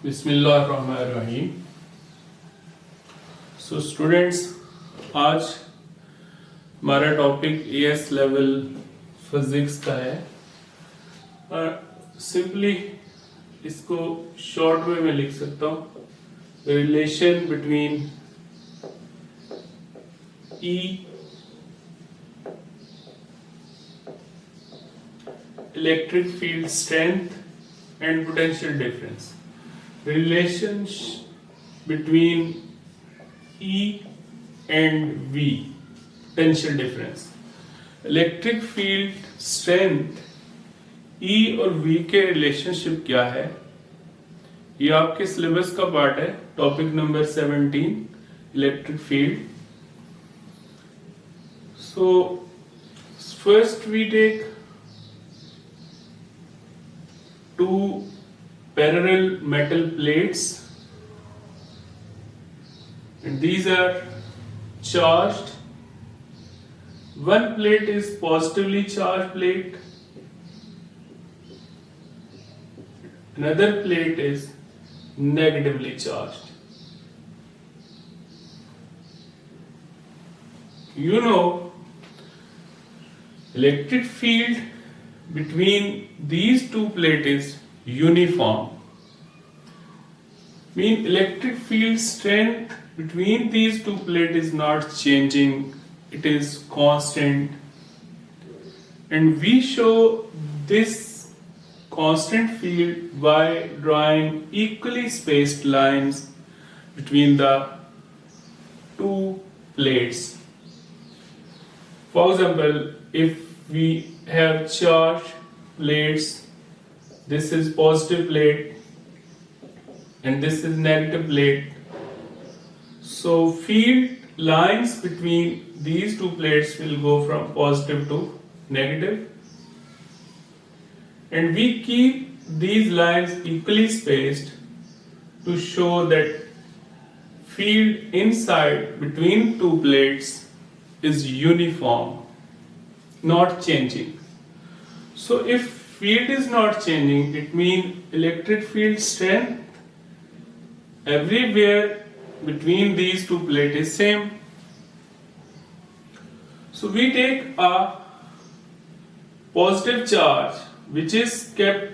बिस्मिल्लाहिर्रहमानिर्रहीम। So students, आज हमारा टॉपिक एएस लेवल फिजिक्स का है और सिंपली इसको शॉर्ट वे में लिख सकता हूँ। Relation between E electric field strength and potential difference. Relation between E and V, potential difference. Electric field strength E और V के रिलेशनशिप क्या है, ये आपके सिलेबस का पार्ट है। Topic number 17, electric field. So first we take two parallel metal plates, and these are charged. One plate is positively charged plate, another plate is negatively charged. You know, electric field between these two plates is uniform. Mean electric field strength between these two plates is not changing, it is constant, and we show this constant field by drawing equally spaced lines between the two plates. For example, if we have charged plates, this is positive plate and this is negative plate. So field lines between these two plates will go from positive to negative, and we keep these lines equally spaced to show that field inside between two plates is uniform, not changing. So if field is not changing, it means electric field strength everywhere between these two plates is same. So we take a positive charge which is kept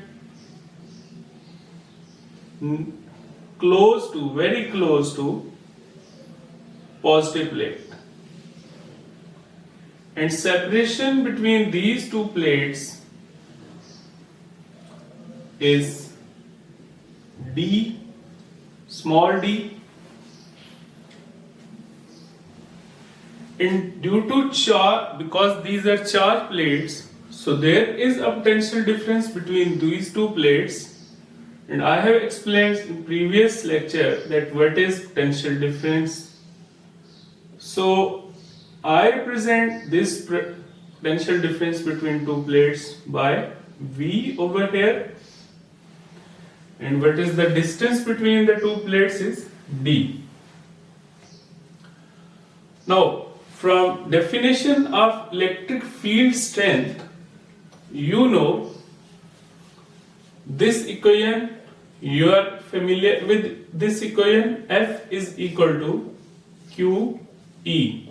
close to, very close to positive plate, and separation between these two plates is d, small d, and due to charge, because these are charged plates, so there is a potential difference between these two plates, and I have explained in previous lecture that what is potential difference. So I represent this potential difference between two plates by V over here, and what is the distance between the two plates is d. Now, from definition of electric field strength, you know this equation, you are familiar with this equation. F is equal to QE.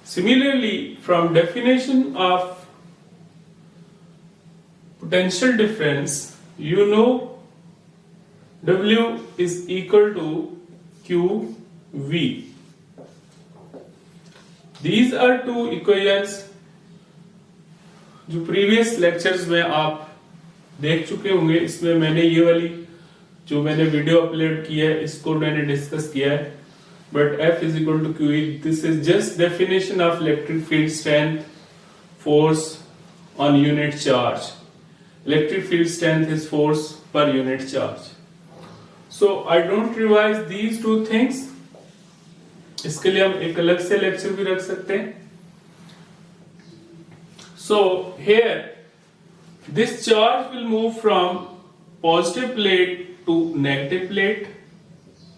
Similarly, from definition of potential difference, you know W is equal to QV. These are two equations जो previous lectures में आप देख चुके होंगे। इसमें मैंने ये वाली जो मैंने वीडियो अपलोड किया है इसको मैंने डिस्कस किया है, but F is equal to QE. This is just definition of electric field strength, force on unit charge. Electric field strength is force per unit charge. So I don't revise these two things. इसके लिए हम एक अलग से lecture भी रख सकते हैं। So here this charge will move from positive plate to negative plate,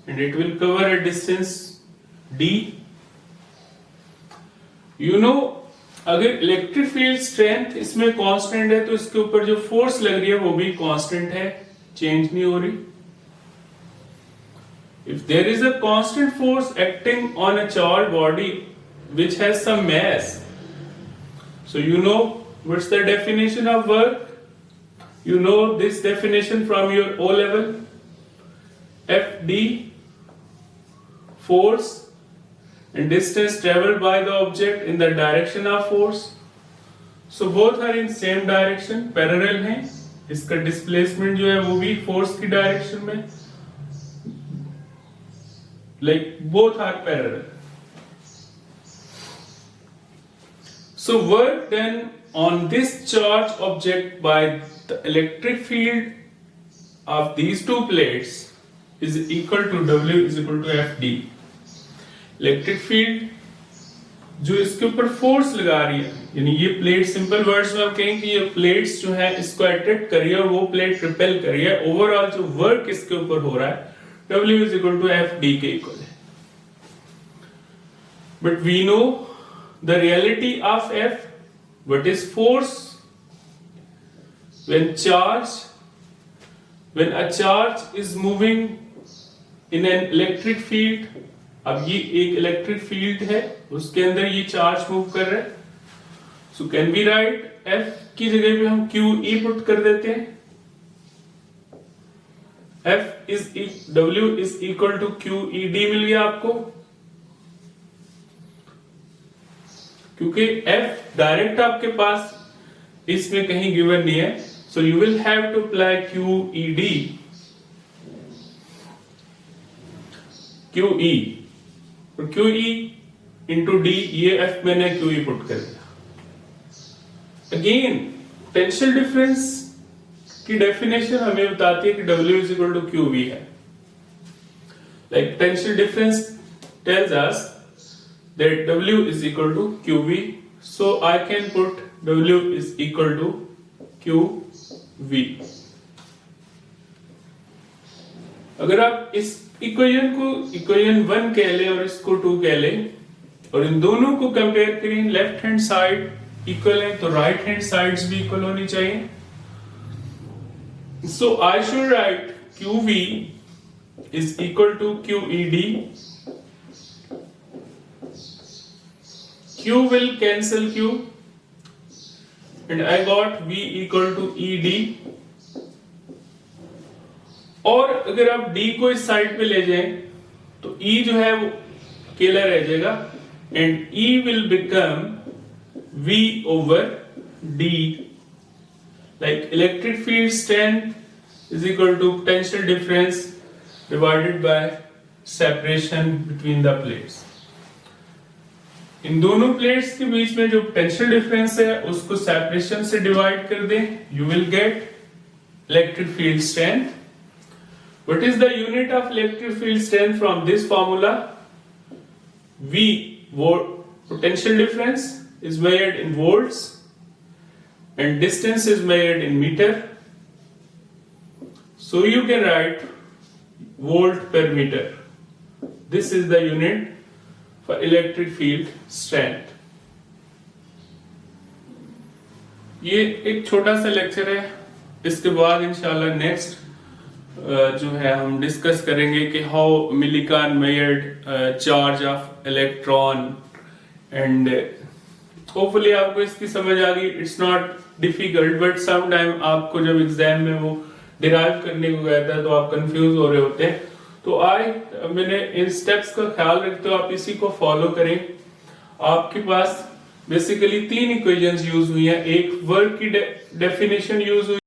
and it will cover a distance d. You know, अगर इलेक्ट्रिक फील्ड स्ट्रेंथ इसमें कांस्टेंट है तो इसके ऊपर जो फोर्स लग रही है वो भी कांस्टेंट है, चेंज नहीं हो रही. If there is a constant force acting on a charged body which has some mass, so you know what's the definition of work? You know this definition from your O level. Fd, force and distance traveled by the object in the direction of force. So both are in same direction, parallel हैं. इसका displacement जो है वो भी force की direction में. Like both are parallel. So work done on this charged object by the electric field of these two plates is equal to W is equal to Fd. Electric field जो इसके ऊपर force लगा रही है, यानी ये plate, simple words में आप कहें कि ये प्लेट्स जो है इसको अट्रैक्ट कर रही है और वो प्लेट रिपेल कर रही है. ओवरऑल जो वर्क इसके ऊपर हो रहा है W is equal to Fd के इक्वल है. But we know the reality of F. What is force? When a charge is moving in an electric field, अब ये एक इलेक्ट्रिक फील्ड है, उसके अंदर ये चार्ज मूव कर रहा है. So can we write F की जगह पे हम QE पुट कर देते हैं. W is equal to QED मिल गया आपको, क्योंकि F डायरेक्ट आपके पास इसमें कहीं गिवन नहीं है. So you will have to apply QED, QE और QE into D, ये F मैंने QE पुट कर दिया. अगेन पोटेंशियल डिफरेंस की डेफिनेशन हमें बताती है कि W is equal to QV है. Like potential difference tells us that W is equal to QV, so I can put W is equal to QV. अगर आप इस इक्वेशन को इक्वेशन 1 कह लें और इसको 2 कह लें और इन दोनों को कंपेयर करें, लेफ्ट हैंड साइड इक्वल है तो राइट हैंड साइड्स भी इक्वल होनी चाहिए. So I should write QV is equal to QED. Q will cancel Q and I got V equal to ED. और अगर आप D को इस साइड पे ले जाएं तो E जो है वो अकेला रह जाएगा and E will become V over D. Like electric field strength is equal to potential difference divided by separation between the plates. इन दोनों प्लेट्स के बीच में जो पोटेंशियल डिफरेंस है उसको सेपरेशन से डिवाइड कर दें, you will get electric field strength. What is the unit of electric field strength from this formula? V, potential difference, is measured in volts and distance is measured in meter. So you can write volt per meter. This is the unit for electric field strength. ये एक छोटा सा lecture है. इसके बाद इंशाल्लाह next जो है हम डिस्कस करेंगे कि how Millikan measured charge of electron and hopefully आपको इसकी समझ आ गई. It's not difficult but some time आपको जब एग्जाम में वो डिराइव करने को कहता है तो आप कंफ्यूज हो रहे होते हैं. तो मैंने इन स्टेप्स का ख्याल रखते हो आप इसी को फॉलो करें. आपके पास बेसिकली 3 इक्वेशंस यूज हुई हैं. एक वर्क की डेफिनेशन यूज हुई